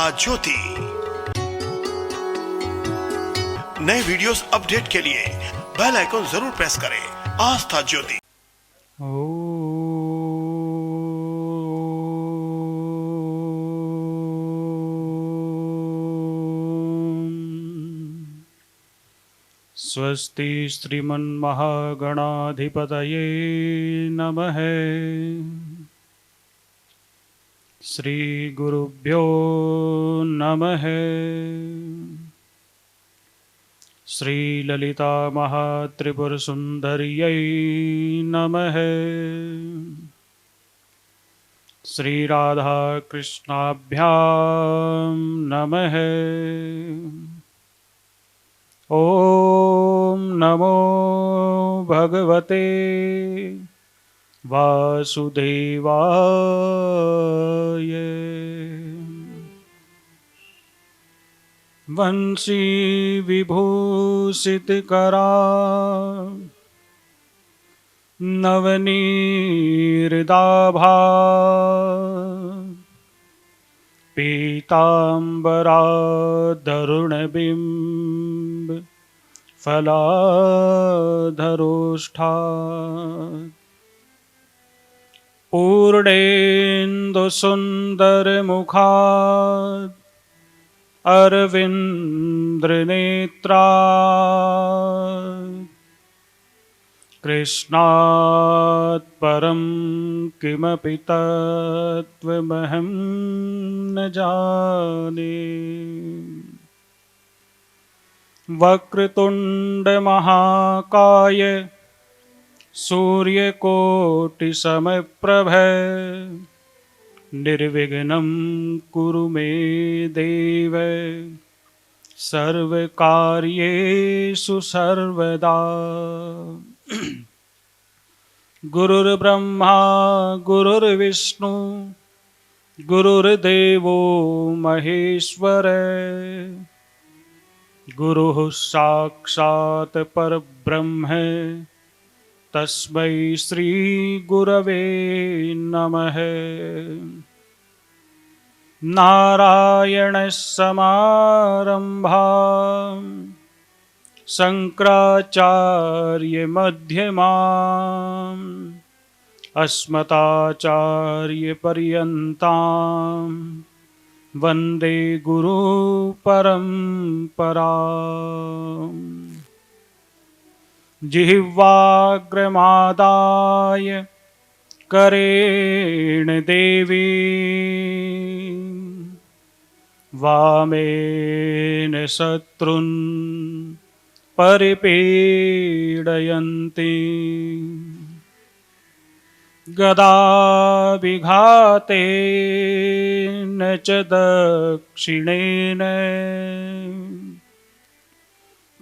आस्था ज्योति। नए videos update के लिए बेल आइकन जरूर प्रेस करें। आस्था ज्योति। स्वस्ति श्रीमन्महागणाधिपतये नमः। श्री गुरुभ्यो नमः। श्री ललिता महात्रिपुर सुंदर्यै नमः। श्री राधा कृष्णाभ्यां नमः। ओम नमो भगवते वासुदेवाय। वंशी विभूषित करा नवनीरदाभा पीताम्बराधरुणबिम्ब फलाधरोष्ठा पूर्णेन्दुसुन्दरमुखात् अरविन्द्रनेत्रा कृष्णात् परं किमपि तत्त्वमहं न जाने। वक्रतुण्डमहाकाय सूर्यकोटिसमप्रभ निर्विघ्नं कुरु मे देव सर्वकार्येषु सर्वदा। गुरुर्ब्रह्मा गुरुर्विष्णु गुरुर्देवो महेश्वर गुरुः साक्षात् परब्रह्म तस्मै श्री गुरवे नमः। नारायणः समारम्भाम् शंकराचार्य मध्यमाम् अस्मदाचार्य पर्यन्तां वन्दे गुरु परम्पराम्। जिह्वाग्रमादाय करेण देवी वामेन शत्रुन् परिपीडयन्ति। गदाभिघातेन च दक्षिणेन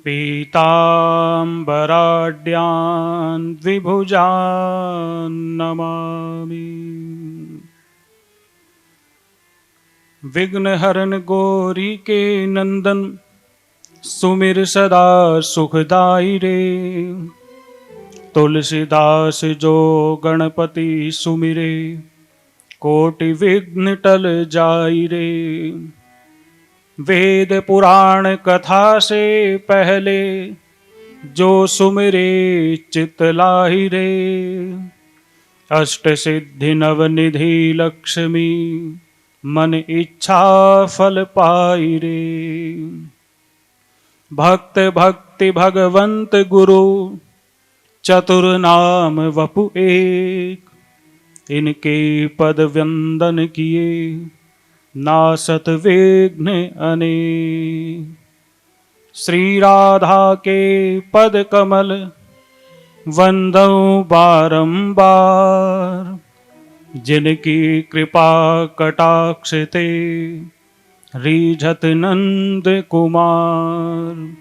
पीताम्बराढ्यान् द्विभुजान् नमामि। विघ्नहरण गौरी के नंदन सुमिर सदा सुखदाई रे। तुलसीदास जो गणपति सुमिरे कोटि विघ्न टल जाई रे। वेद पुराण कथा से पहले जो सुमिरे चित लाई रे। अष्ट सिद्धि नवनिधि लक्ष्मी मन इच्छा फल पाई रे। भक्त भक्ति भगवंत गुरु चतुर नाम वपु एक। इनके पद वंदन किए नासत विघ्न अनेक। श्री राधा के पद कमल वंदौ बारंबार। जिनकी कृपा कटाक्ष ते रीझत नंद कुमार।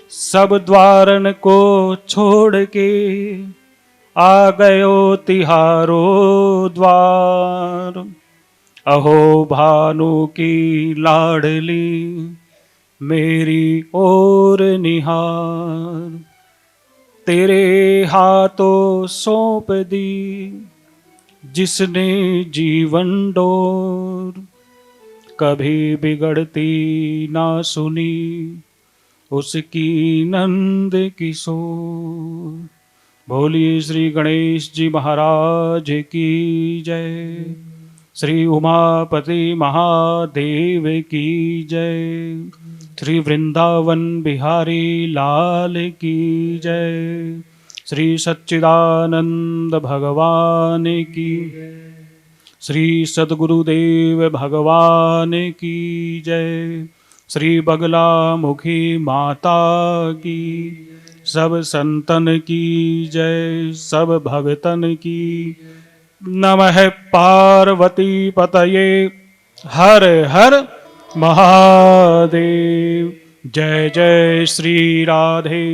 सब द्वारन को छोड़ के आ गयो तिहारो द्वार। अहो भानु की लाडली मेरी ओर निहार। तेरे हाथों सौंप दी जिसने जीवन डोर। कभी बिगड़ती ना सुनी, उसकी नंद किशोर। बोलिए श्री गणेश जी महाराज की जय, श्री उमापति महादेव की जय, श्री वृंदावन बिहारी लाल की जय, श्री सच्चिदानंद भगवान की, श्री सद्गुरुदेव भगवान की जय, श्री बगला मुखी माता की, सब संतन की जय, सब भगतन की। नमः पार्वती पतये, हर हर महादेव। जय जय श्री राधे,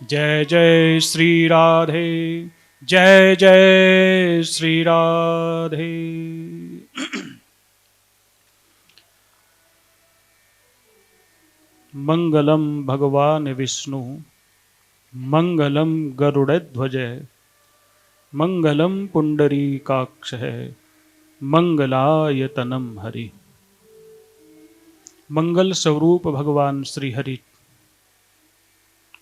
जय जय श्री राधे, जय जय श्री राधे। मंगलम भगवान विष्णु, मंगलम गरुड़ध्वज, मंगलम पुंडरीकाक्ष, मंगलायतनम हरि। मंगल स्वरूप भगवान श्री हरि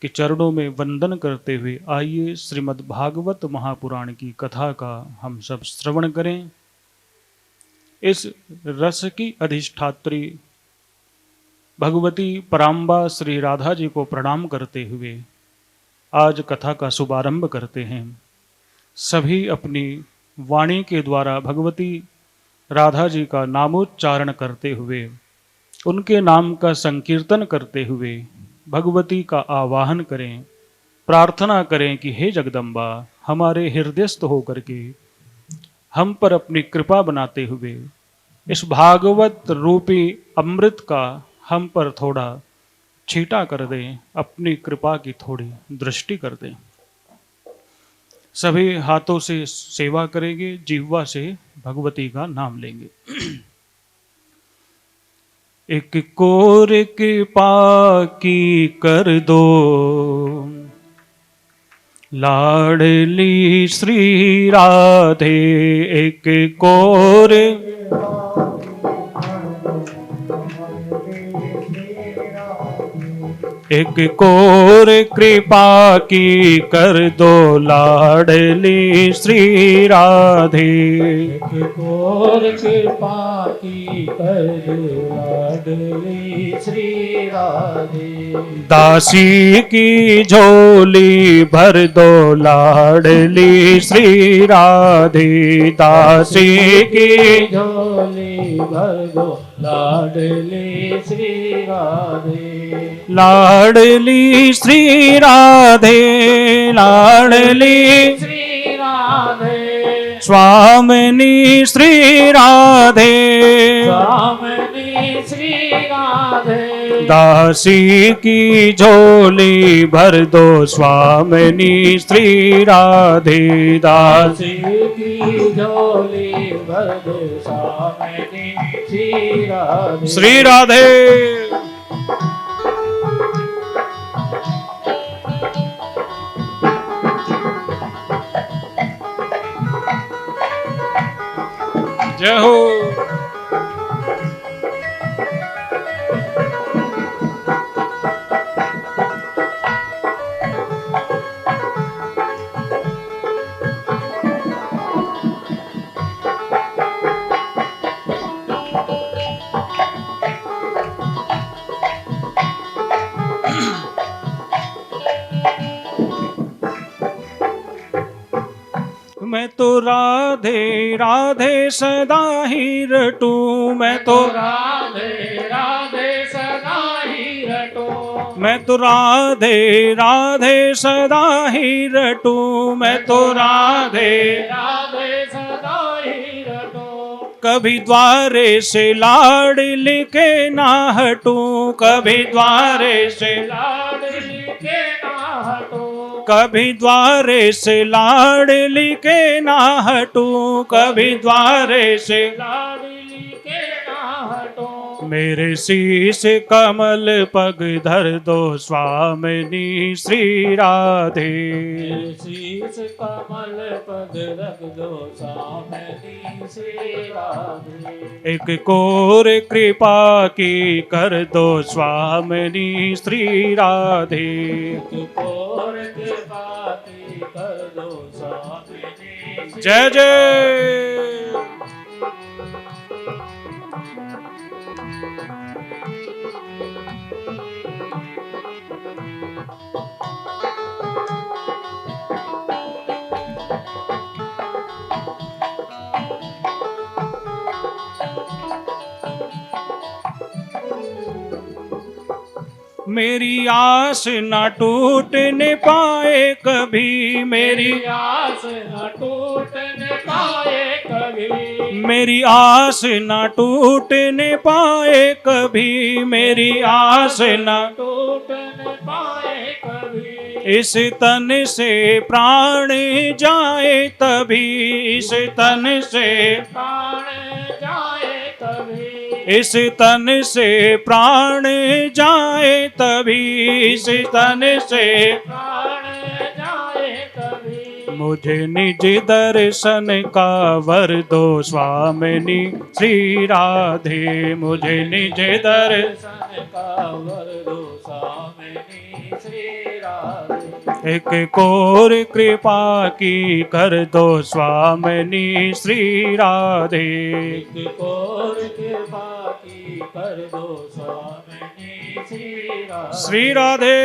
के चरणों में वंदन करते हुए आइए श्रीमद् भागवत महापुराण की कथा का हम सब श्रवण करें। इस रस की अधिष्ठात्री भगवती पराम्बा श्री राधा जी को प्रणाम करते हुए आज कथा का शुभारंभ करते हैं। सभी अपनी वाणी के द्वारा भगवती राधा जी का नामोच्चारण करते हुए, उनके नाम का संकीर्तन करते हुए भगवती का आवाहन करें, प्रार्थना करें कि हे जगदम्बा, हमारे हृदयस्थ होकर के हम पर अपनी कृपा बनाते हुए इस भागवत रूपी अमृत का हम पर थोड़ा छींटा कर दें, अपनी कृपा की थोड़ी दृष्टि कर दें। सभी हाथों से सेवा करेंगे, जिह्वा से भगवती का नाम लेंगे। एक कोर कृपा की कर दो, लाडली श्री राधे। एक कोर एक कोर कृपा की कर दो, लाडली श्री राधे। एक कोर कृपा की कर दो, लाडली श्री राधे। दासी की झोली भर दो, लाडली श्री राधे। दासी की झोली भर दो, लाडली श्री राधे। लाडली श्री राधे, लाडली श्री राधे। स्वामिनी श्री राधे, स्वामिनी श्री राधे। दासी की झोली भर दो, स्वामिनी श्री राधे। दासी की झोली भर दो, स्वामिनी श्री राधे। श्री राधे। जय हो। मैं तो राधे राधे सदा ही रटूं, मैं तो राधे राधे सदा ही रटो। मैं तो राधे राधे सदा ही रटूं, मैं तो राधे राधे सदा ही रटो। कभी द्वारे से लाडली के ना हटूं, कभी द्वारे से लाडली के ना हटो। कभी द्वारे से लाडली के ना हटूं, कभी द्वारे से लाडली के ना हटो। मेरे शीश कमल पग धर दो स्वामिनी श्री राधे। मेरे शीश कमल पग रख दो स्वामिनी श्री राधे। एक कोर कृपा की कर दो स्वामिनी श्री राधे। एक और कृपा की कर दो स्वामिनी श्री जय जय। मेरी आस न टूटने पाए कभी, मेरी आस न टूटने पाए कभी। मेरी आस न टूटने पाए कभी, मेरी आस न टूटने पाए कभी। इस तन से प्राण जाए तभी, इस तन से प्राण जाए तभी। इस तन से प्राण जाए तभी, इस तन से प्राण जाए तभी। मुझे निज दर्शन का वर दो स्वामिनी श्री राधे। मुझे निज दर्शन दर्शन का वर दो स्वामिनी श्री राधे। एक कोर कृपा की कर दो स्वामिनी श्री राधे। एक और कृपा की कर दो स्वामिनी श्री राधे। श्री राधे।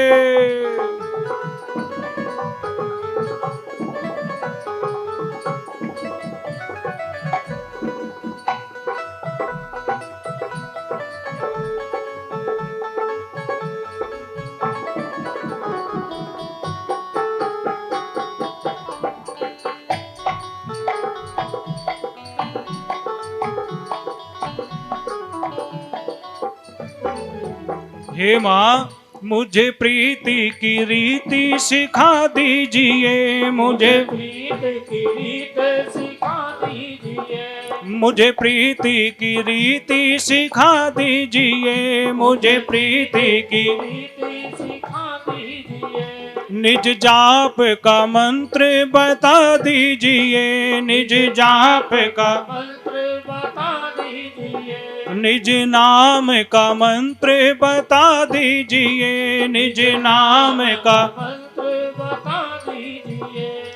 हे माँ मुझे प्रीति की रीति सिखा दीजिए। मुझे प्रीत की रीत सिखा दीजिए। मुझे प्रीति की रीति सिखा दीजिए। मुझे प्रीति की रीति सिखा दीजिए। निज जाप का मंत्र बता दीजिए। निज जाप का मंत्र बता दीजिए। निज नाम का मंत्र बता दीजिए। निज नाम का मंत्र बता दीजिए।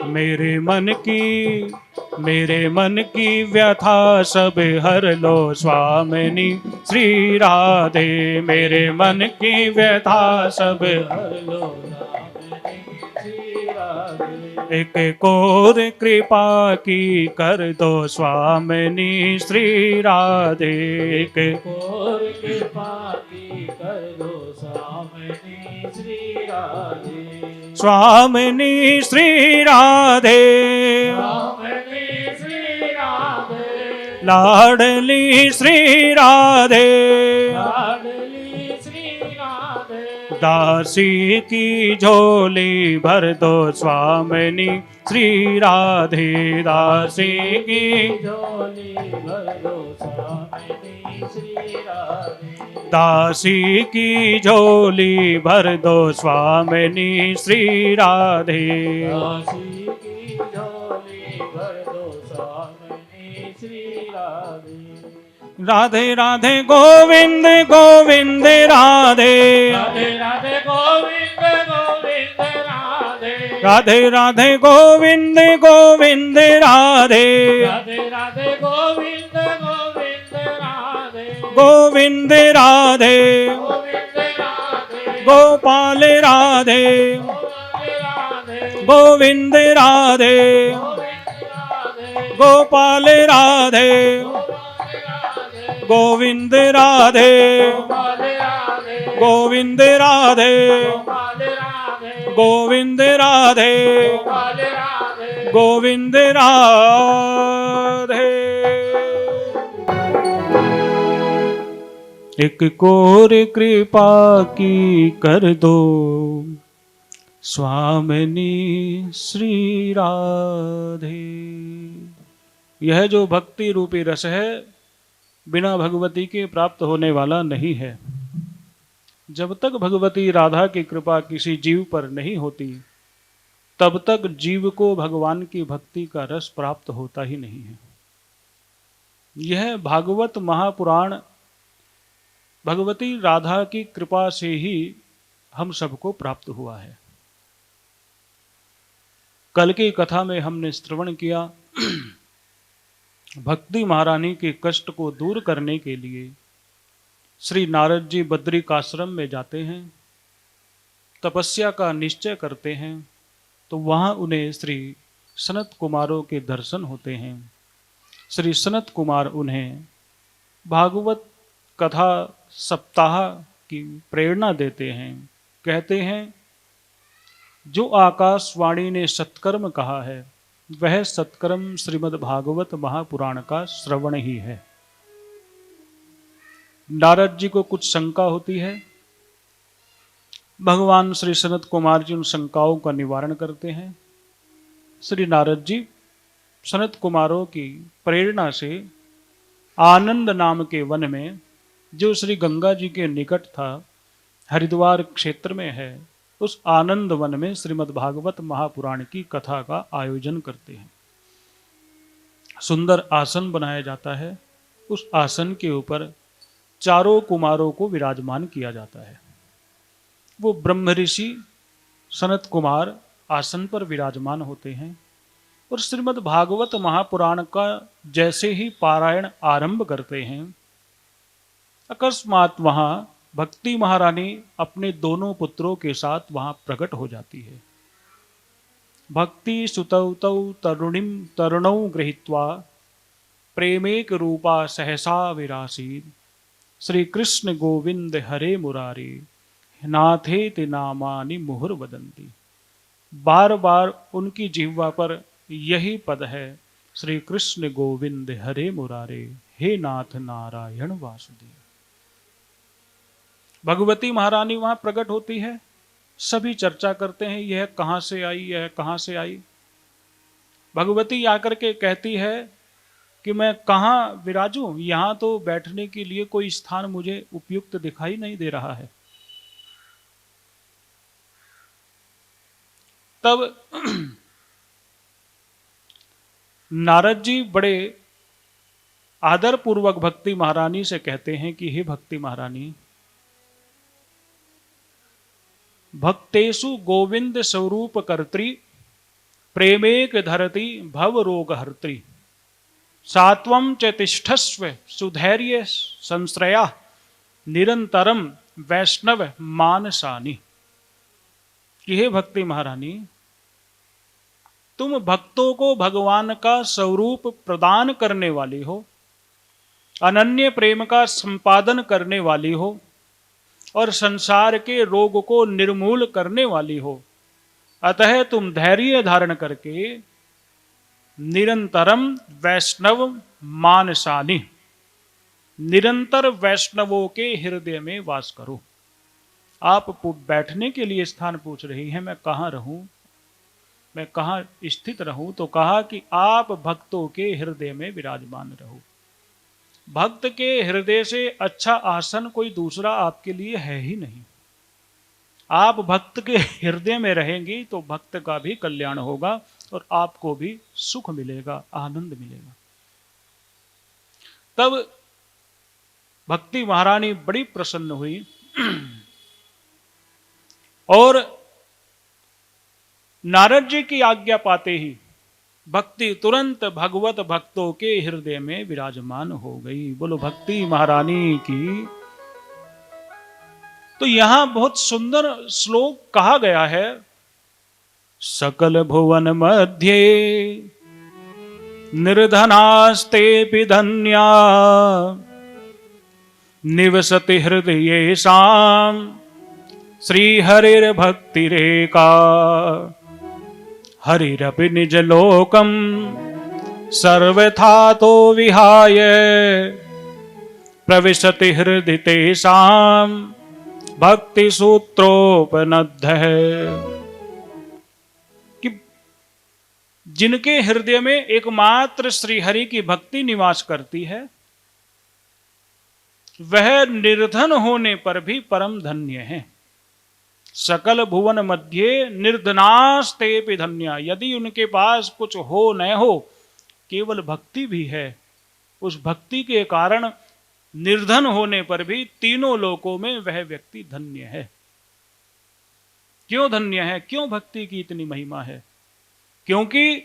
मेरे मन की व्यथा सब हर लो स्वामिनी श्री राधे। मेरे मन की व्यथा सब हर लो स्वामिनी श्री राधे। एक कोर कृपा की कर दो स्वामिनी श्री राधे। एक और कृपा की कर दो स्वामिनी श्री राधे। स्वामिनी श्री राधे। स्वामिनी श्री राधे। लाडली श्री राधे। लाडली श्री राधे। दासी की झोली भर दो स्वामिनी श्री राधे। दासी की झोली भर दो स्वामिनी श्री राधे। दासी की झोली भर दो स्वामिनी श्री राधे। दासी की झोली भर दो स्वामिनी श्री राधे। राधे राधे गोविंद गोविंद राधे। राधे राधे गोविंद गोविंद राधे। राधे राधे गोविंद गोविंद राधे। राधे राधे गोविंद गोविंद राधे। गोविंद राधे गोविंद राधे। गोपाल राधे। गोविंद गोविंद राधे। राधे गोविंद राधे। गोपाल राधे। गोविंद राधे। गोपाल गोविंद राधे। राधे। गोपाल राधे। गोविंद राधे। गोविंद गोपाल राधे। राधे। एक कोर कृपा की कर दो स्वामिनी श्री राधे। यह जो भक्ति रूपी रस है बिना भगवती के प्राप्त होने वाला नहीं है। जब तक भगवती राधा की कृपा किसी जीव पर नहीं होती, तब तक जीव को भगवान की भक्ति का रस प्राप्त होता ही नहीं है। यह भागवत महापुराण भगवती राधा की कृपा से ही हम सबको प्राप्त हुआ है। कल की कथा में हमने श्रवण किया, भक्ति महारानी के कष्ट को दूर करने के लिए श्री नारद जी बद्रिकाश्रम में जाते हैं, तपस्या का निश्चय करते हैं। तो वहां उन्हें श्री सनत कुमारों के दर्शन होते हैं। श्री सनत कुमार उन्हें भागवत कथा सप्ताह की प्रेरणा देते हैं। कहते हैं, जो आकाशवाणी ने सत्कर्म कहा है, वह सत्कर्म श्रीमद् भागवत महापुराण का श्रवण ही है। नारद जी को कुछ शंका होती है, भगवान श्री सनत कुमार जी उन शंकाओं का निवारण करते हैं। श्री नारद जी सनत कुमारों की प्रेरणा से आनंद नाम के वन में, जो श्री गंगा जी के निकट था, हरिद्वार क्षेत्र में है, उस आनंद वन में श्रीमद् भागवत महापुराण की कथा का आयोजन करते हैं। सुंदर आसन बनाया जाता है। उस आसन के ऊपर चारों कुमारों को विराजमान किया जाता है। वो ब्रह्म ऋषि सनत कुमार आसन पर विराजमान होते हैं और श्रीमद् भागवत महापुराण का जैसे ही पारायण आरंभ करते हैं, अकस्मात वहां भक्ति महारानी अपने दोनों पुत्रों के साथ वहां प्रकट हो जाती है। भक्ति सुतौ तौ तरुणीं तरुणौ गृहीत्वा प्रेमेक रूपा सहसा विरासीत् श्री कृष्ण गोविंद हरे मुरारी नाथेति नामानि मुहुर्वदन्ति। बार बार उनकी जिह्वा पर यही पद है, श्री कृष्ण गोविंद हरे मुरारे, हे नाथ नारायण वासुदेव। भगवती महारानी वहां प्रकट होती है। सभी चर्चा करते हैं, यह कहां से आई, यह कहां से आई। भगवती आकर के कहती है कि मैं कहां विराजूं, यहां तो बैठने के लिए कोई स्थान मुझे उपयुक्त दिखाई नहीं दे रहा है। तब नारद जी बड़े आदर पूर्वक भक्ति महारानी से कहते हैं कि हे भक्ति महारानी, भक्तेषु गोविंद स्वरूप कर्त्री प्रेमेक धरती भव रोग हर्त्री सात्वं च तिष्ठस्व सुधैर्य संश्रया निरंतरम वैष्णव मानसानी। कि हे भक्ति महारानी, तुम भक्तों को भगवान का स्वरूप प्रदान करने वाली हो, अनन्य प्रेम का संपादन करने वाली हो और संसार के रोग को निर्मूल करने वाली हो। अतः तुम धैर्य धारण करके निरंतरम वैष्णव मानसानी, निरंतर वैष्णवों के हृदय में वास करो। आप बैठने के लिए स्थान पूछ रही हैं, मैं कहाँ रहूं, मैं कहाँ स्थित रहूं? तो कहा कि आप भक्तों के हृदय में विराजमान रहो। भक्त के हृदय से अच्छा आसन कोई दूसरा आपके लिए है ही नहीं। आप भक्त के हृदय में रहेंगी तो भक्त का भी कल्याण होगा और आपको भी सुख मिलेगा, आनंद मिलेगा। तब भक्ति महारानी बड़ी प्रसन्न हुई और नारद जी की आज्ञा पाते ही भक्ति तुरंत भगवत भक्तों के हृदय में विराजमान हो गई। बोलो भक्ति महारानी की। तो यहां बहुत सुंदर श्लोक कहा गया है, सकल भुवन मध्य निर्धनास्तेऽपि धन्या निवसति हृदयेषां श्रीहरिर्भक्तिरेका हरिरपि निजलोकं सर्वथा तो विहाय प्रविशति हृदि तेषां भक्ति सूत्रोपनद्धः। कि जिनके हृदय में एकमात्र श्रीहरि की भक्ति निवास करती है, वह निर्धन होने पर भी परम धन्य है। सकल भुवन मध्य निर्धनास्ते धन्य। यदि उनके पास कुछ हो न हो, केवल भक्ति भी है, उस भक्ति के कारण निर्धन होने पर भी तीनों लोकों में वह व्यक्ति धन्य है। क्यों धन्य है? क्यों भक्ति की इतनी महिमा है? क्योंकि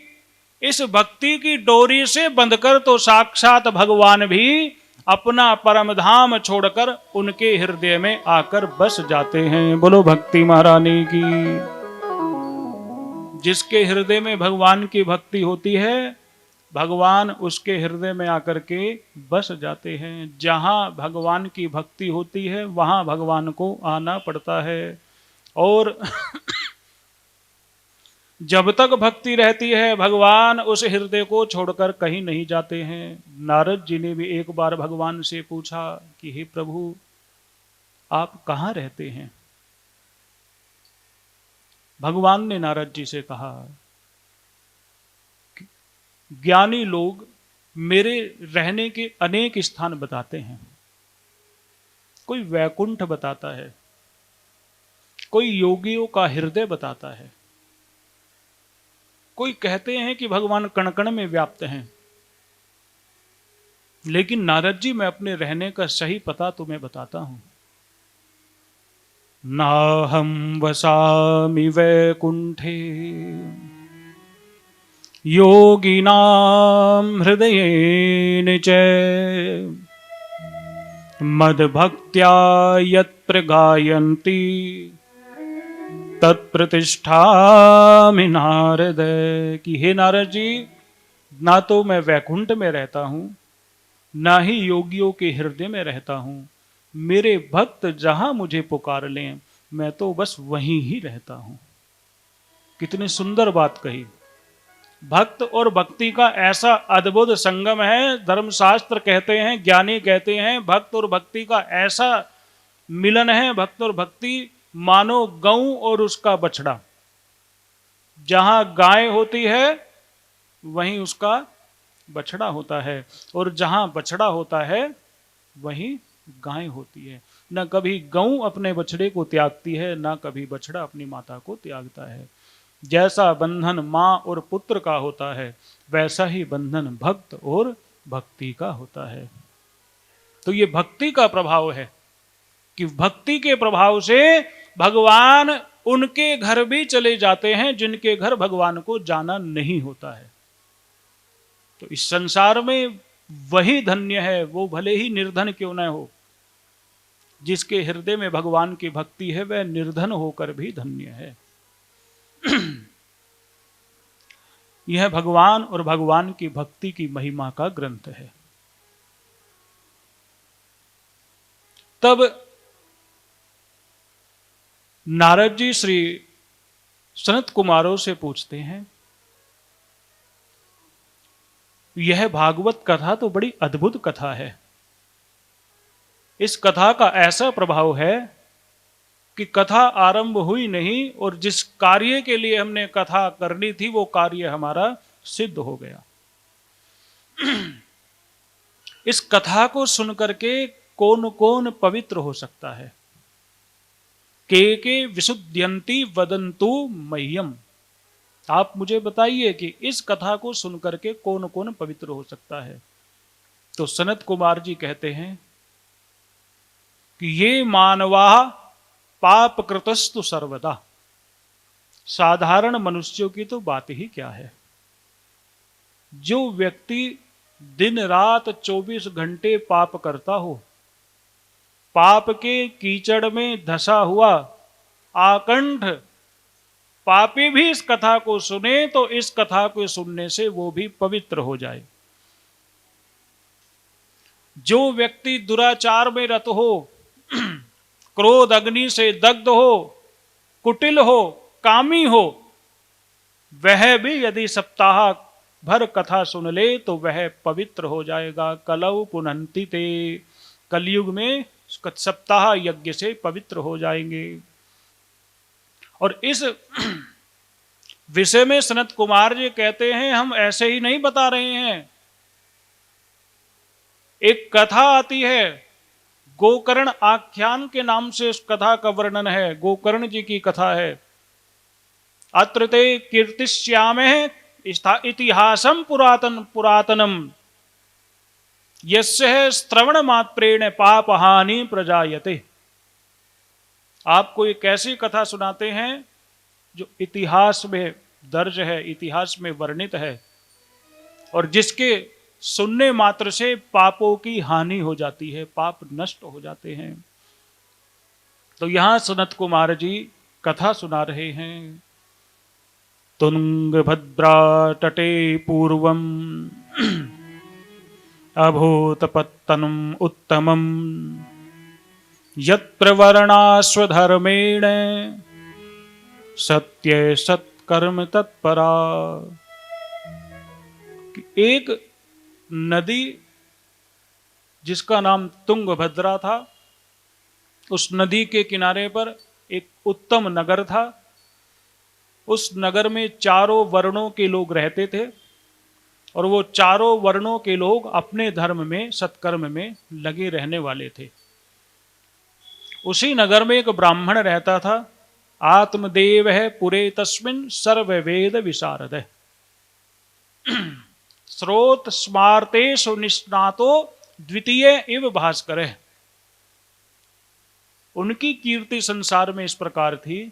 इस भक्ति की डोरी से बंधकर तो साक्षात भगवान भी अपना परम धाम छोड़कर उनके हृदय में आकर बस जाते हैं। बोलो भक्ति महारानी की। जिसके हृदय में भगवान की भक्ति होती है, भगवान उसके हृदय में आकर के बस जाते हैं। जहां भगवान की भक्ति होती है वहां भगवान को आना पड़ता है। और जब तक भक्ति रहती है भगवान उस हृदय को छोड़कर कहीं नहीं जाते हैं। नारद जी ने भी एक बार भगवान से पूछा कि हे प्रभु, आप कहाँ रहते हैं? भगवान ने नारद जी से कहा, ज्ञानी लोग मेरे रहने के अनेक स्थान बताते हैं। कोई वैकुंठ बताता है, कोई योगियों का हृदय बताता है, कोई कहते हैं कि भगवान कण कण में व्याप्त हैं। लेकिन नारद जी, मैं अपने रहने का सही पता तुम्हें बताता हूं। नाहं वसामि वैकुंठे योगिनां हृदयेन च मद्भक्त्या यत्र गायन्ति तत्प्रतिष्ठामि नारद। कि हे नारद जी, ना तो मैं वैकुंठ में रहता हूं, ना ही योगियों के हृदय में रहता हूं। मेरे भक्त जहां मुझे पुकार लें, मैं तो बस वहीं ही रहता हूं। कितनी सुंदर बात कही। भक्त और भक्ति का ऐसा अद्भुत संगम है। धर्मशास्त्र कहते हैं, ज्ञानी कहते हैं, भक्त और भक्ति का ऐसा मिलन है। भक्त और भक्ति मानो गऊ और उसका बछड़ा। जहां गाय होती है वहीं उसका बछड़ा होता है, और जहां बछड़ा होता है वहीं गाय होती है। न कभी गऊ अपने बछड़े को त्यागती है, न कभी बछड़ा अपनी माता को त्यागता है। जैसा बंधन मां और पुत्र का होता है, वैसा ही बंधन भक्त और भक्ति का होता है। तो ये भक्ति का प्रभाव है कि भक्ति के प्रभाव से भगवान उनके घर भी चले जाते हैं जिनके घर भगवान को जाना नहीं होता है। तो इस संसार में वही धन्य है, वो भले ही निर्धन क्यों न हो। जिसके हृदय में भगवान की भक्ति है वह निर्धन होकर भी धन्य है। यह भगवान और भगवान की भक्ति की महिमा का ग्रंथ है। तब नारद जी श्री सनत कुमारों से पूछते हैं, यह भागवत कथा तो बड़ी अद्भुत कथा है। इस कथा का ऐसा प्रभाव है कि कथा आरंभ हुई नहीं और जिस कार्य के लिए हमने कथा करनी थी वो कार्य हमारा सिद्ध हो गया। इस कथा को सुनकर के कौन कौन पवित्र हो सकता है? के विशुद्ध्यन्ति वदन्तु मह्यम। आप मुझे बताइए कि इस कथा को सुनकर के कौन कौन पवित्र हो सकता है? तो सनत कुमार जी कहते हैं कि ये मानवा पाप कृतस्तु सर्वदा। साधारण मनुष्यों की तो बात ही क्या है। जो व्यक्ति दिन रात 24 घंटे पाप करता हो, पाप के कीचड़ में धसा हुआ आकंठ पापी भी इस कथा को सुने तो इस कथा को सुनने से वो भी पवित्र हो जाए। जो व्यक्ति दुराचार में रत हो, क्रोध अग्नि से दग्ध हो, कुटिल हो, कामी हो, वह भी यदि सप्ताह भर कथा सुन ले तो वह पवित्र हो जाएगा। कलौ पुनन्ति ते। कलयुग में सप्ताह यज्ञ से पवित्र हो जाएंगे। और इस विषय में सनत कुमार जी कहते हैं, हम ऐसे ही नहीं बता रहे हैं। एक कथा आती है गोकर्ण आख्यान के नाम से इस कथा का वर्णन है। गोकर्ण जी की कथा है। अत्र ते कीर्तिश्यामे इतिहासम पुरातनम यस्य श्रवण मात्रेण पाप हानि प्रजायते। आपको एक ऐसी कथा सुनाते हैं जो इतिहास में दर्ज है, इतिहास में वर्णित है, और जिसके सुनने मात्र से पापों की हानि हो जाती है, पाप नष्ट हो जाते हैं। तो यहां सनत कुमार जी कथा सुना रहे हैं। तुंगभद्रा तटे पूर्वम अभूतपत्तनम उत्तमम यत्र वर्णाश्वधर्मेण सत्य सत्कर्म तत्परा। एक नदी जिसका नाम तुंगभद्रा था, उस नदी के किनारे पर एक उत्तम नगर था। उस नगर में चारों वर्णों के लोग रहते थे, और वो चारों वर्णों के लोग अपने धर्म में, सत्कर्म में लगे रहने वाले थे। उसी नगर में एक ब्राह्मण रहता था। आत्मदेव है पुरे तस्मिन् सर्ववेद विशारद है। स्रोत स्मार्तेषु निष्णातो द्वितीय इव भास्कर है। उनकी कीर्ति संसार में इस प्रकार थी,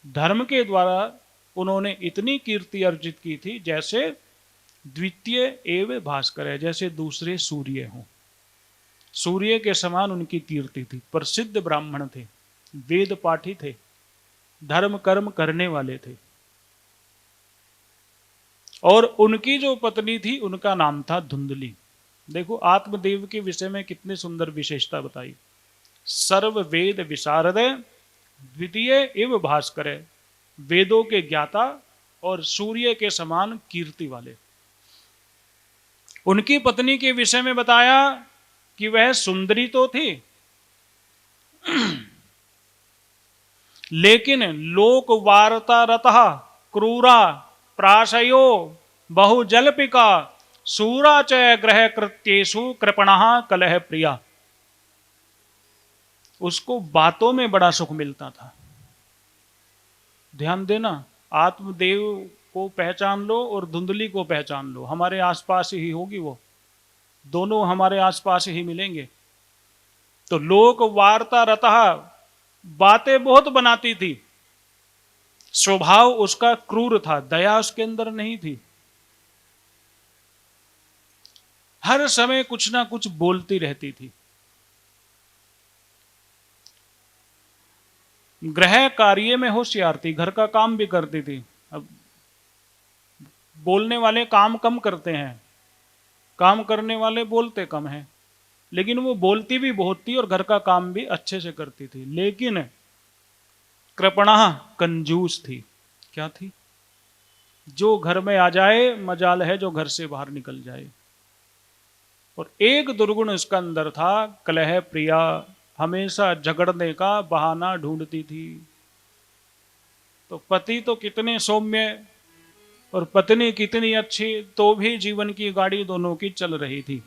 धर्म के द्वारा उन्होंने इतनी कीर्ति अर्जित की थी जैसे द्वितीय एव भास्कर है, जैसे दूसरे सूर्य हों। सूर्य के समान उनकी कीर्ति थी। प्रसिद्ध ब्राह्मण थे, वेद पाठी थे, धर्म कर्म करने वाले थे। और उनकी जो पत्नी थी उनका नाम था धुंधली। देखो आत्मदेव के विषय में कितनी सुंदर विशेषता बताई। सर्व वेद विशारद, द्वितीय एव भास्कर, वेदों के ज्ञाता और सूर्य के समान कीर्ति वाले। उनकी पत्नी के विषय में बताया कि वह सुंदरी तो थी, लेकिन लोक वार्ता रतः क्रूरा प्राशयो बहुजल्पिका सूरा च ग्रह कृत्येषु कृपणः कलह प्रिया। उसको बातों में बड़ा सुख मिलता था। ध्यान देना, आत्मदेव को पहचान लो और धुंधली को पहचान लो, हमारे आसपास ही होगी वो, दोनों हमारे आसपास ही मिलेंगे। तो लोक वार्ता रतः, बातें बहुत बनाती थी। स्वभाव उसका क्रूर था, दया उसके अंदर नहीं थी। हर समय कुछ ना कुछ बोलती रहती थी। गृह कार्य में होशियार थी, घर का काम भी करती थी। अब बोलने वाले काम कम करते हैं, काम करने वाले बोलते कम हैं, लेकिन वो बोलती भी बहुत थी और घर का काम भी अच्छे से करती थी। लेकिन कृपणा, कंजूस थी। क्या थी? जो घर में आ जाए मजाल है जो घर से बाहर निकल जाए। और एक दुर्गुण उसका अंदर था, कलह प्रिया, हमेशा झगड़ने का बहाना ढूंढती थी। तो पति तो कितने सौम्य और पत्नी कितनी अच्छी, तो भी जीवन की गाड़ी दोनों की चल रही थी।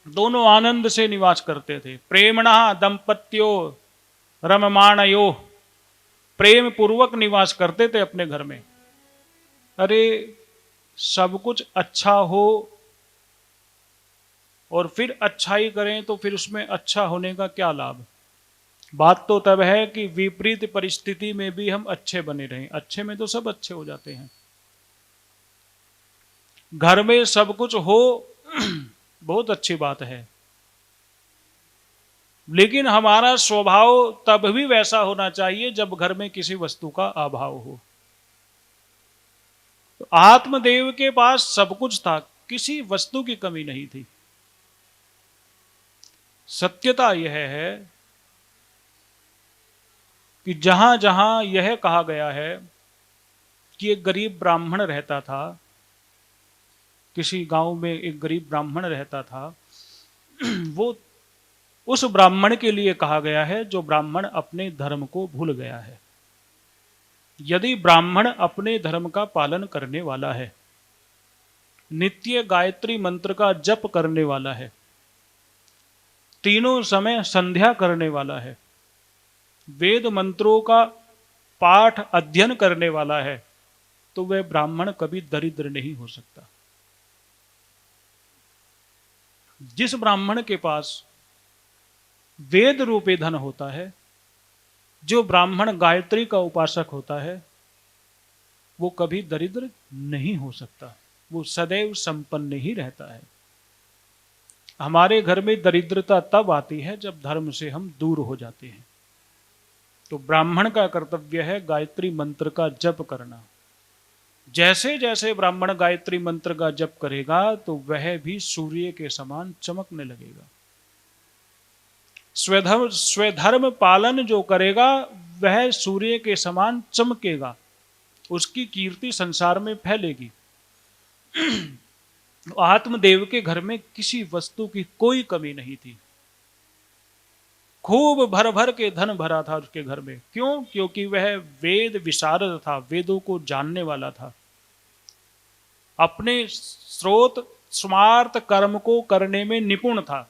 दोनों आनंद से निवास करते थे। प्रेमणः दंपत्यो रममाणयो, प्रेम पूर्वक निवास करते थे अपने घर में। अरे सब कुछ अच्छा हो और फिर अच्छाई करें तो फिर उसमें अच्छा होने का क्या लाभ। बात तो तब है कि विपरीत परिस्थिति में भी हम अच्छे बने रहें। अच्छे में तो सब अच्छे हो जाते हैं। घर में सब कुछ हो बहुत अच्छी बात है, लेकिन हमारा स्वभाव तब भी वैसा होना चाहिए जब घर में किसी वस्तु का अभाव हो। तो आत्मदेव के पास सब कुछ था, किसी वस्तु की कमी नहीं थी। सत्यता यह है कि जहां जहां यह कहा गया है कि एक गरीब ब्राह्मण रहता था, किसी गांव में एक गरीब ब्राह्मण रहता था, वो उस ब्राह्मण के लिए कहा गया है जो ब्राह्मण अपने धर्म को भूल गया है। यदि ब्राह्मण अपने धर्म का पालन करने वाला है, नित्य गायत्री मंत्र का जप करने वाला है, तीनों समय संध्या करने वाला है, वेद मंत्रों का पाठ अध्ययन करने वाला है, तो वह ब्राह्मण कभी दरिद्र नहीं हो सकता। जिस ब्राह्मण के पास वेद रूपी धन होता है, जो ब्राह्मण गायत्री का उपासक होता है, वो कभी दरिद्र नहीं हो सकता, वो सदैव संपन्न ही रहता है। हमारे घर में दरिद्रता तब आती है जब धर्म से हम दूर हो जाते हैं। तो ब्राह्मण का कर्तव्य है गायत्री मंत्र का जप करना। जैसे जैसे ब्राह्मण गायत्री मंत्र का जप करेगा तो वह भी सूर्य के समान चमकने लगेगा। स्वधर्म पालन जो करेगा वह सूर्य के समान चमकेगा, उसकी कीर्ति संसार में फैलेगी। आत्मदेव के घर में किसी वस्तु की कोई कमी नहीं थी, खूब भर भर के धन भरा था उसके घर में। क्यों? क्योंकि वह वेद विशारद था, वेदों को जानने वाला था, अपने स्रोत स्मार्त कर्म को करने में निपुण था।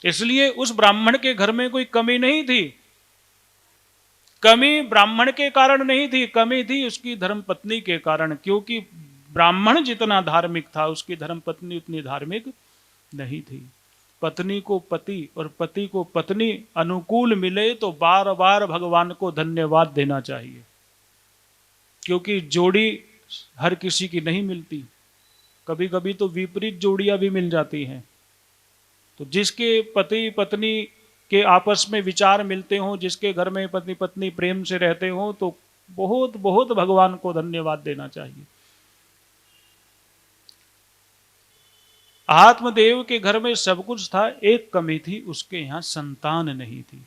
इसलिए उस ब्राह्मण के घर में कोई कमी नहीं थी। कमी ब्राह्मण के कारण नहीं थी, कमी थी उसकी धर्मपत्नी के कारण। क्योंकि ब्राह्मण जितना धार्मिक था, उसकी धर्मपत्नी उतनी धार्मिक नहीं थी। पत्नी को पति और पति को पत्नी अनुकूल मिले तो बार बार भगवान को धन्यवाद देना चाहिए, क्योंकि जोड़ी हर किसी की नहीं मिलती। कभी कभी तो विपरीत जोड़ियां भी मिल जाती हैं। तो जिसके पति पत्नी के आपस में विचार मिलते हों, जिसके घर में पति पत्नी प्रेम से रहते हों, तो बहुत बहुत भगवान को धन्यवाद देना चाहिए। आत्मदेव के घर में सब कुछ था, एक कमी थी, उसके यहां संतान नहीं थी।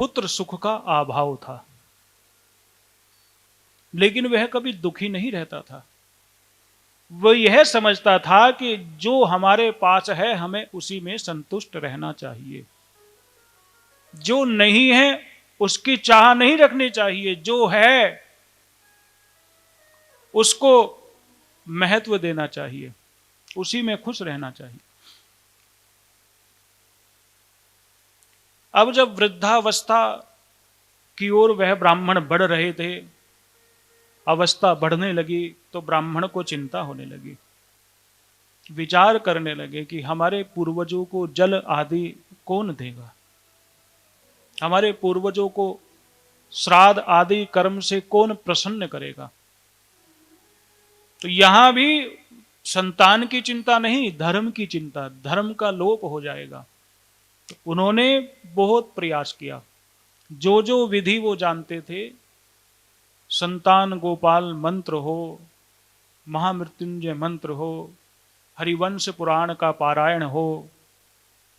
पुत्र सुख का अभाव था, लेकिन वह कभी दुखी नहीं रहता था। वह यह समझता था कि जो हमारे पास है हमें उसी में संतुष्ट रहना चाहिए, जो नहीं है उसकी चाह नहीं रखनी चाहिए, जो है उसको महत्व देना चाहिए, उसी में खुश रहना चाहिए। अब जब वृद्धावस्था की ओर वह ब्राह्मण बढ़ रहे थे, अवस्था बढ़ने लगी, तो ब्राह्मण को चिंता होने लगी। विचार करने लगे कि हमारे पूर्वजों को जल आदि कौन देगा, हमारे पूर्वजों को श्राद्ध आदि कर्म से कौन प्रसन्न करेगा। तो यहां भी संतान की चिंता नहीं, धर्म की चिंता, धर्म का लोप हो जाएगा। तो उन्होंने बहुत प्रयास किया, जो जो विधि वो जानते थे, संतान गोपाल मंत्र हो, महामृत्युंजय मंत्र हो, हरिवंश पुराण का पारायण हो,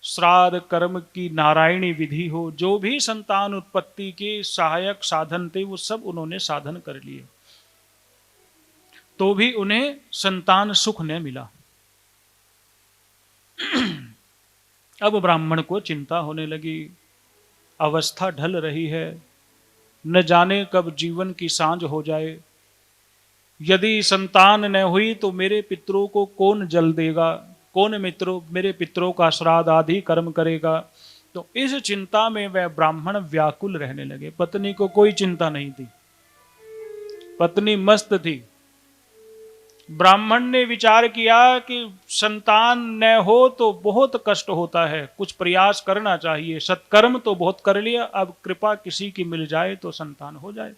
श्राद्ध कर्म की नारायणी विधि हो, जो भी संतान उत्पत्ति के सहायक साधन थे वो सब उन्होंने साधन कर लिए, तो भी उन्हें संतान सुख न मिला। अब ब्राह्मण को चिंता होने लगी, अवस्था ढल रही है, न जाने कब जीवन की सांझ हो जाए। यदि संतान न हुई तो मेरे पितरों को कौन जल देगा, कौन मेरे पितरों का श्राद्ध आदि कर्म करेगा। तो इस चिंता में वह ब्राह्मण व्याकुल रहने लगे। पत्नी को कोई चिंता नहीं थी, पत्नी मस्त थी। ब्राह्मण ने विचार किया कि संतान न हो तो बहुत कष्ट होता है, कुछ प्रयास करना चाहिए। सत्कर्म तो बहुत कर लिया, अब कृपा किसी की मिल जाए तो संतान हो जाए।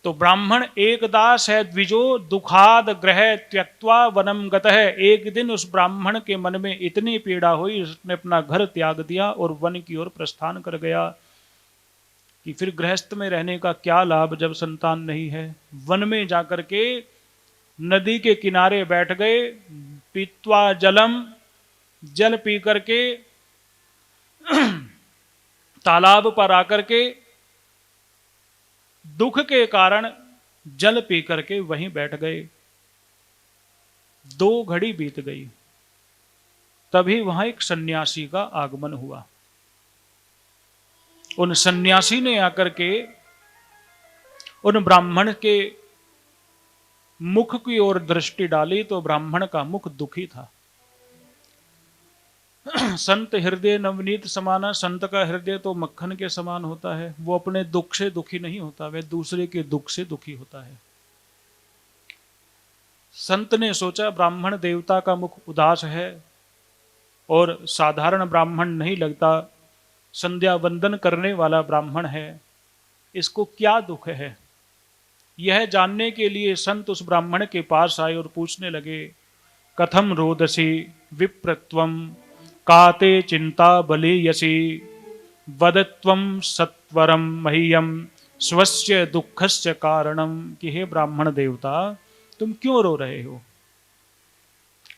तो ब्राह्मण एक दास है द्विजो दुखाद ग्रह त्यक्त्वा वनम गतः। एक दिन उस ब्राह्मण के मन में इतनी पीड़ा हुई, उसने अपना घर त्याग दिया और वन की ओर प्रस्थान कर गया कि फिर गृहस्थ में रहने का क्या लाभ जब संतान नहीं है। वन में जाकर के नदी के किनारे बैठ गए, पीत्वा जलम, जल पी करके तालाब पर आकर के दुख के कारण जल पी करके वहीं बैठ गए। 2 घड़ी बीत गई, तभी वहां एक सन्यासी का आगमन हुआ। उन सन्यासी ने आकर के उन ब्राह्मण के मुख की ओर दृष्टि डाली तो ब्राह्मण का मुख दुखी था। संत हृदय नवनीत समाना, संत का हृदय तो मक्खन के समान होता है। वो अपने दुख से दुखी नहीं होता, वह दूसरे के दुख से दुखी होता है। संत ने सोचा ब्राह्मण देवता का मुख उदास है और साधारण ब्राह्मण नहीं लगता, संध्या वंदन करने वाला ब्राह्मण है, इसको क्या दुख है। यह जानने के लिए संत उस ब्राह्मण के पास आए और पूछने लगे, कथम रोदसी विप्रत्वम काते चिंता बलीयसी वदत्वम सत्वरम मह्यम स्वस्य दुखस्य कारणम। कि हे ब्राह्मण देवता, तुम क्यों रो रहे हो?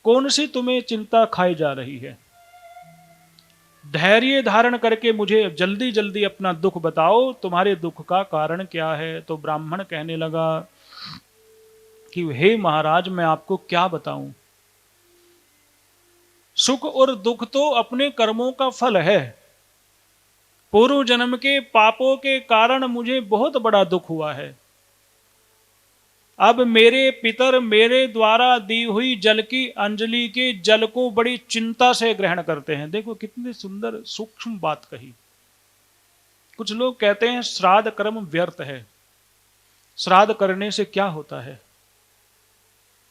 कौन सी तुम्हें चिंता खाई जा रही है? धैर्य धारण करके मुझे जल्दी जल्दी अपना दुख बताओ, तुम्हारे दुख का कारण क्या है। तो ब्राह्मण कहने लगा कि हे महाराज, मैं आपको क्या बताऊं। सुख और दुख तो अपने कर्मों का फल है। पूर्व जन्म के पापों के कारण मुझे बहुत बड़ा दुख हुआ है। अब मेरे पितर मेरे द्वारा दी हुई जल की अंजलि के जल को बड़ी चिंता से ग्रहण करते हैं। देखो कितनी सुंदर सूक्ष्म बात कही। कुछ लोग कहते हैं श्राद्ध कर्म व्यर्थ है। श्राद्ध करने से क्या होता है?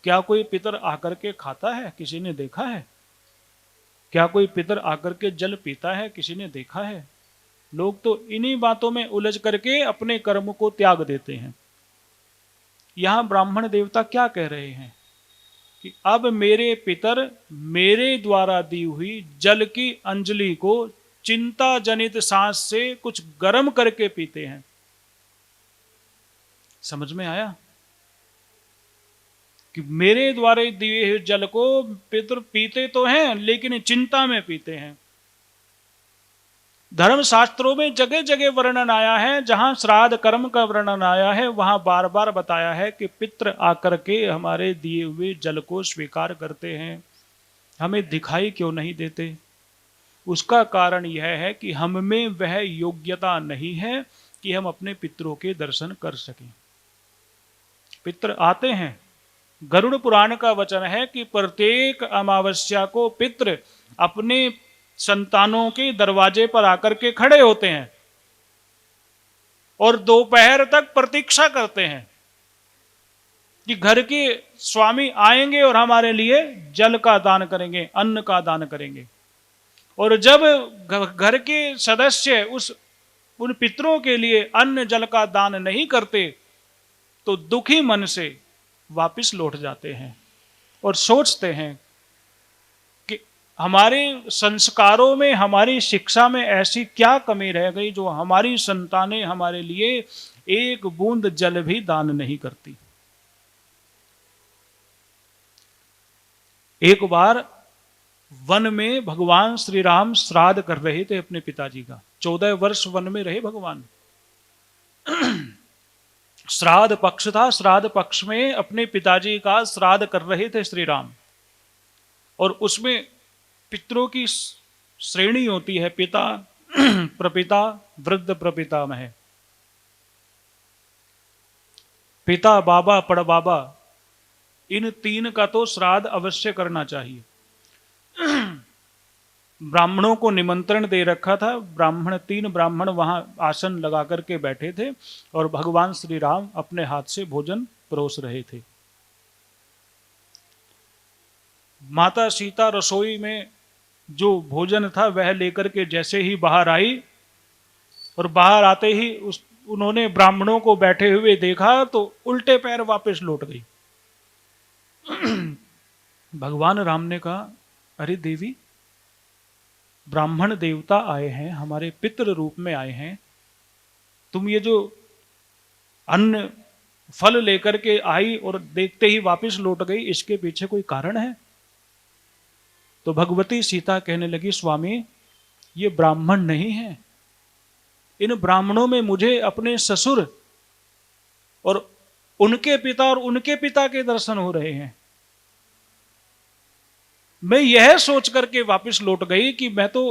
क्या कोई पितर आकर के खाता है? किसी ने देखा है? क्या कोई पितर आकर के जल पीता है? किसी ने देखा है? लोग तो इन्हीं बातों में उलझ करके अपने कर्म को त्याग देते हैं। यहां ब्राह्मण देवता क्या कह रहे हैं कि अब मेरे पितर मेरे द्वारा दी हुई जल की अंजलि को चिंता जनित सांस से कुछ गर्म करके पीते हैं। समझ में आया कि मेरे द्वारा दिए हुए जल को पितर पीते तो हैं लेकिन चिंता में पीते हैं। धर्म शास्त्रों में जगह जगह वर्णन आया है, जहां श्राद्ध कर्म का वर्णन आया है वहां बार बार बताया है कि पितृ आकर के हमारे दिए हुए जल को स्वीकार करते हैं, हमें दिखाई क्यों नहीं देते। उसका कारण यह है कि हम में वह योग्यता नहीं है कि हम अपने पितरों के दर्शन कर सकें। पितृ आते हैं। गरुड़ पुराण का वचन है कि प्रत्येक अमावस्या को पितृ अपने संतानों के दरवाजे पर आकर के खड़े होते हैं और दोपहर तक प्रतीक्षा करते हैं कि घर के स्वामी आएंगे और हमारे लिए जल का दान करेंगे, अन्न का दान करेंगे। और जब घर के सदस्य उन पितरों के लिए अन्न जल का दान नहीं करते तो दुखी मन से वापस लौट जाते हैं और सोचते हैं कि हमारे संस्कारों में, हमारी शिक्षा में ऐसी क्या कमी रह गई जो हमारी संतानें हमारे लिए एक बूंद जल भी दान नहीं करती। एक बार वन में भगवान श्री राम श्राद्ध कर रहे थे अपने पिताजी का। 14 वर्ष वन में रहे भगवान। श्राद्ध पक्ष था, श्राद्ध पक्ष में अपने पिताजी का श्राद्ध कर रहे थे श्री राम। और उसमें पितरों की श्रेणी होती है, पिता, प्रपिता, वृद्ध प्रपितामह। पिता, बाबा, पड़बाबा, इन तीन का तो श्राद्ध अवश्य करना चाहिए। ब्राह्मणों को निमंत्रण दे रखा था। तीन ब्राह्मण वहां आसन लगा करके बैठे थे और भगवान श्री राम अपने हाथ से भोजन परोस रहे थे। माता सीता रसोई में जो भोजन था वह लेकर के जैसे ही बाहर आई और बाहर आते ही उन्होंने ब्राह्मणों को बैठे हुए देखा तो उल्टे पैर वापस लौट गई। भगवान राम ने कहा, अरे देवी, ब्राह्मण देवता आए हैं, हमारे पितृ रूप में आए हैं, तुम ये जो अन्न फल लेकर के आई और देखते ही वापस लौट गई, इसके पीछे कोई कारण है? तो भगवती सीता कहने लगी, स्वामी, ये ब्राह्मण नहीं है। इन ब्राह्मणों में मुझे अपने ससुर और उनके पिता और उनके पिता के दर्शन हो रहे हैं। मैं यह सोच करके वापस लौट गई कि मैं तो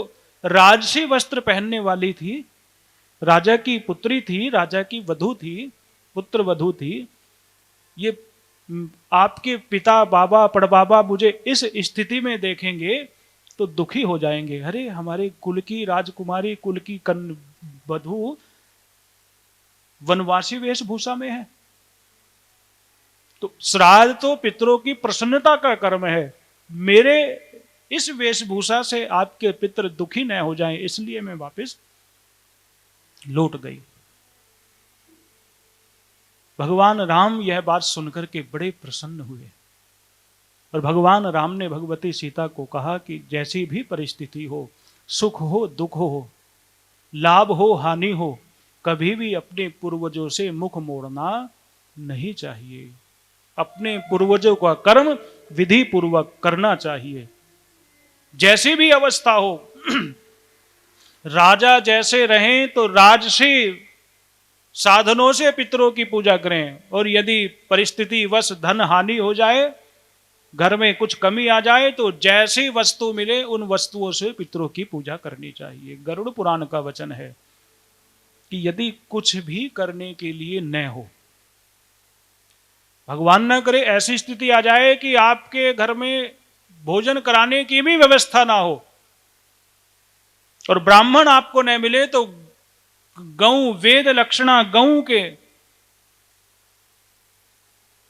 राजसी वस्त्र पहनने वाली थी, राजा की पुत्री थी, राजा की वधू थी, पुत्र वधू थी। ये आपके पिता बाबा पड़बाबा मुझे इस स्थिति में देखेंगे तो दुखी हो जाएंगे। अरे हमारे कुल की राजकुमारी, कुल की कन्या वधू वनवासी वेशभूषा में है। तो श्राद्ध तो पितरों की प्रसन्नता का कर्म है। मेरे इस वेशभूषा से आपके पितर दुखी न हो जाएं, इसलिए मैं वापस लौट गई। भगवान राम यह बात सुनकर के बड़े प्रसन्न हुए और भगवान राम ने भगवती सीता को कहा कि जैसी भी परिस्थिति हो, सुख हो दुख हो, लाभ हो हानि हो, कभी भी अपने पूर्वजों से मुख मोड़ना नहीं चाहिए। अपने पूर्वजों का कर्म विधि पूर्वक करना चाहिए, जैसी भी अवस्था हो। राजा जैसे रहें तो राजसी साधनों से पितरों की पूजा करें, और यदि परिस्थिति वश धन हानि हो जाए, घर में कुछ कमी आ जाए, तो जैसी वस्तु मिले उन वस्तुओं से पितरों की पूजा करनी चाहिए। गरुड़ पुराण का वचन है कि यदि कुछ भी करने के लिए न हो, भगवान न करे ऐसी स्थिति आ जाए कि आपके घर में भोजन कराने की भी व्यवस्था ना हो और ब्राह्मण आपको न मिले, तो गौ वेद लक्षणा गौ के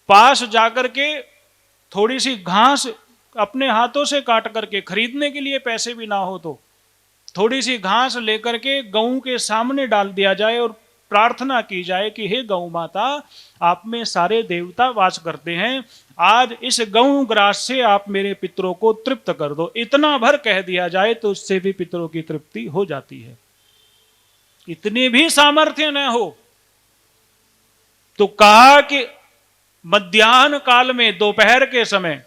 पास जाकर के थोड़ी सी घास अपने हाथों से काट करके, खरीदने के लिए पैसे भी ना हो तो थोड़ी सी घास लेकर के गऊ के सामने डाल दिया जाए और प्रार्थना की जाए कि हे गौ माता, आप में सारे देवता वास करते हैं, आज इस गऊ ग्रास से आप मेरे पितरों को तृप्त कर दो। इतना भर कह दिया जाए तो उससे भी पितरों की तृप्ति हो जाती है। इतनी भी सामर्थ्य न हो तो कहा कि मध्याह्न काल में, दोपहर के समय,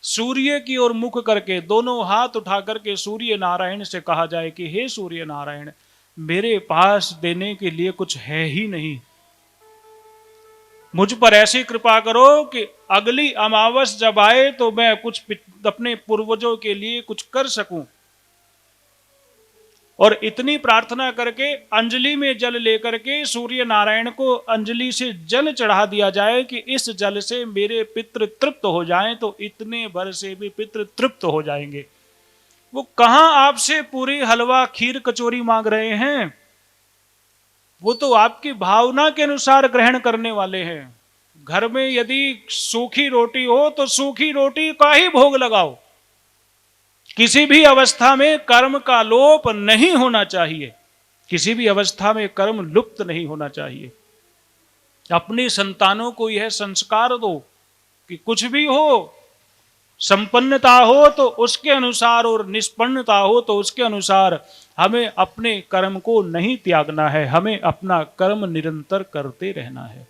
सूर्य की ओर मुख करके दोनों हाथ उठा करके सूर्य नारायण से कहा जाए कि हे सूर्य नारायण, मेरे पास देने के लिए कुछ है ही नहीं, मुझ पर ऐसी कृपा करो कि अगली अमावस जब आए तो मैं कुछ अपने पूर्वजों के लिए कुछ कर सकूं। और इतनी प्रार्थना करके अंजलि में जल लेकर के सूर्य नारायण को अंजलि से जल चढ़ा दिया जाए कि इस जल से मेरे पितृ तृप्त हो जाएं, तो इतने भर से भी पितृ तृप्त हो जाएंगे। वो कहां आपसे पूरी हलवा खीर कचौरी मांग रहे हैं, वो तो आपकी भावना के अनुसार ग्रहण करने वाले हैं। घर में यदि सूखी रोटी हो तो सूखी रोटी का ही भोग लगाओ। किसी भी अवस्था में कर्म का लोप नहीं होना चाहिए, किसी भी अवस्था में कर्म लुप्त नहीं होना चाहिए। अपनी संतानों को यह संस्कार दो कि कुछ भी हो, संपन्नता हो तो उसके अनुसार और निष्पन्नता हो तो उसके अनुसार हमें अपने कर्म को नहीं त्यागना है, हमें अपना कर्म निरंतर करते रहना है।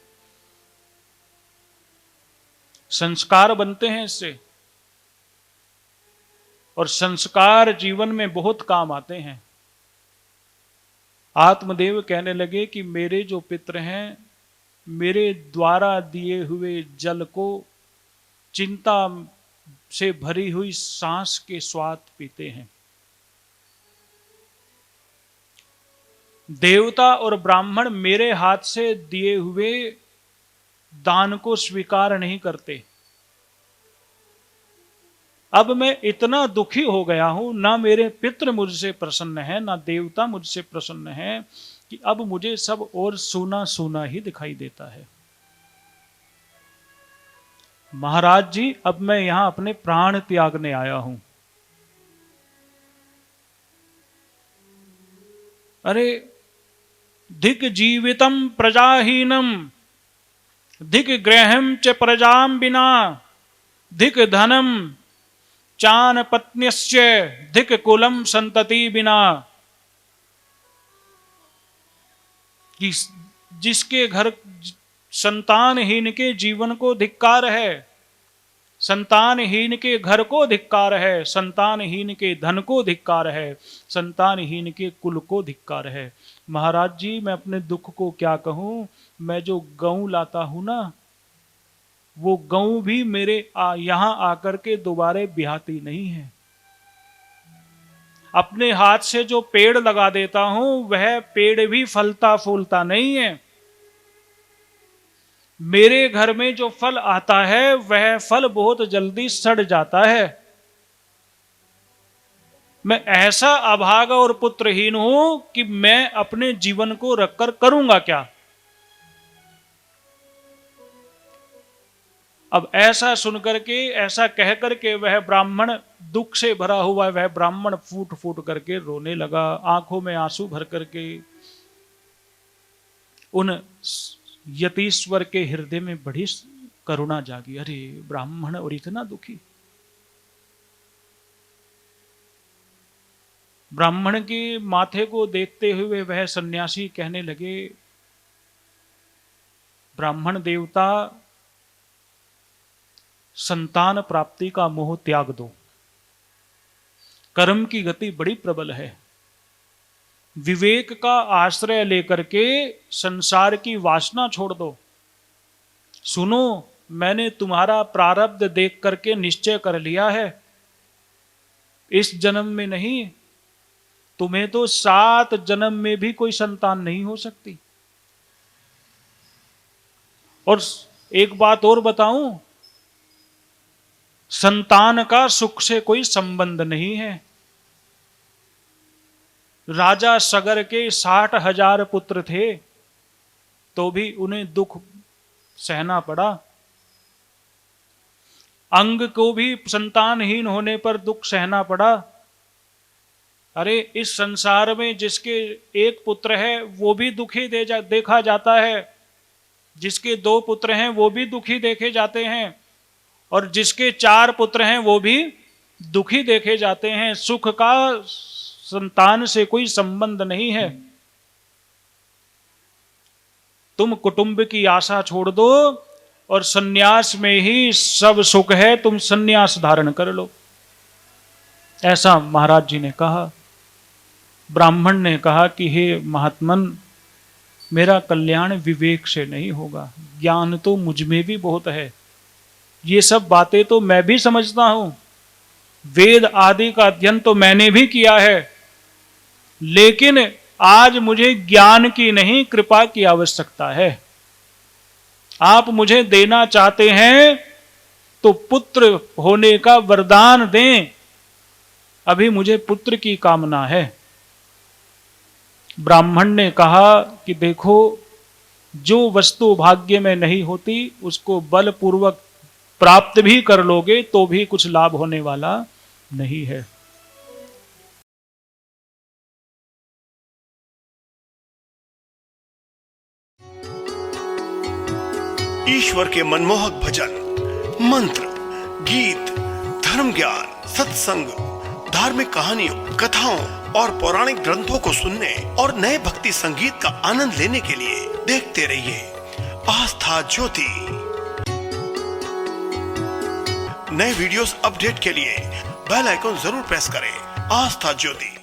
संस्कार बनते हैं इससे, और संस्कार जीवन में बहुत काम आते हैं। आत्मदेव कहने लगे कि मेरे जो पितर हैं, मेरे द्वारा दिए हुए जल को चिंता से भरी हुई सांस के स्वाद पीते हैं। देवता और ब्राह्मण मेरे हाथ से दिए हुए दान को स्वीकार नहीं करते। अब मैं इतना दुखी हो गया हूं, ना मेरे पितृ मुझसे प्रसन्न है, ना देवता मुझसे प्रसन्न है, कि अब मुझे सब और सूना सूना ही दिखाई देता है। महाराज जी, अब मैं यहां अपने प्राण त्यागने आया हूं। अरे धिक जीवितम प्रजाहीनम, धिक गृहम च प्रजाम बिना, धिक धनम चान पत्न्यस्य, धिक कुलम संतति बिना। कि जिसके घर संतानहीन के जीवन को धिक्कार है, संतानहीन के घर को धिक्कार है, संतानहीन के धन को धिक्कार है, संतानहीन के कुल को धिक्कार है। महाराज जी, मैं अपने दुख को क्या कहूं, मैं जो गऊ लाता हूं ना, वो गऊ भी मेरे यहां आकर के दोबारे ब्याहती नहीं है। अपने हाथ से जो पेड़ लगा देता हूं, वह पेड़ भी फलता फूलता नहीं है। मेरे घर में जो फल आता है वह फल बहुत जल्दी सड़ जाता है। मैं ऐसा अभागा और पुत्रहीन हूं कि मैं अपने जीवन को रखकर करूंगा क्या। अब ऐसा सुनकर के, ऐसा कह करके वह ब्राह्मण दुख से भरा हुआ, वह ब्राह्मण फूट फूट करके रोने लगा, आंखों में आंसू भर करके। उन यतीश्वर के हृदय में बड़ी करुणा जागी। अरे ब्राह्मण और इतना दुखी। ब्राह्मण के माथे को देखते हुए वह सन्यासी कहने लगे, ब्राह्मण देवता, संतान प्राप्ति का मोह त्याग दो। कर्म की गति बड़ी प्रबल है। विवेक का आश्रय लेकर के संसार की वासना छोड़ दो। सुनो, मैंने तुम्हारा प्रारब्ध देख करके निश्चय कर लिया है, इस जन्म में नहीं, तुम्हें तो 7 जन्म में भी कोई संतान नहीं हो सकती। और एक बात और बताऊं, संतान का सुख से कोई संबंध नहीं है। राजा सगर के 60,000 पुत्र थे, तो भी उन्हें दुख सहना पड़ा। अंग को भी संतानहीन होने पर दुख सहना पड़ा। अरे इस संसार में जिसके एक पुत्र है वो भी दुखी देखा जाता है, जिसके 2 पुत्र हैं वो भी दुखी देखे जाते हैं, और जिसके 4 पुत्र हैं वो भी दुखी देखे जाते हैं। सुख का संतान से कोई संबंध नहीं है। तुम कुटुंब की आशा छोड़ दो और सन्यास में ही सब सुख है, तुम सन्यास धारण कर लो। ऐसा महाराज जी ने कहा। ब्राह्मण ने कहा कि हे महात्मन, मेरा कल्याण विवेक से नहीं होगा, ज्ञान तो मुझ में भी बहुत है, ये सब बातें तो मैं भी समझता हूं, वेद आदि का अध्ययन तो मैंने भी किया है, लेकिन आज मुझे ज्ञान की नहीं कृपा की आवश्यकता है। आप मुझे देना चाहते हैं तो पुत्र होने का वरदान दें, अभी मुझे पुत्र की कामना है। ब्राह्मण ने कहा कि देखो, जो वस्तु भाग्य में नहीं होती उसको बलपूर्वक प्राप्त भी कर लोगे तो भी कुछ लाभ होने वाला नहीं है। ईश्वर के मनमोहक भजन, मंत्र, गीत, धर्म ज्ञान, सत्संग, धार्मिक कहानियों, कथाओं और पौराणिक ग्रंथों को सुनने और नए भक्ति संगीत का आनंद लेने के लिए देखते रहिए आस्था ज्योति। नए वीडियोस अपडेट के लिए बेल आइकन जरूर प्रेस करें। आस्था ज्योति।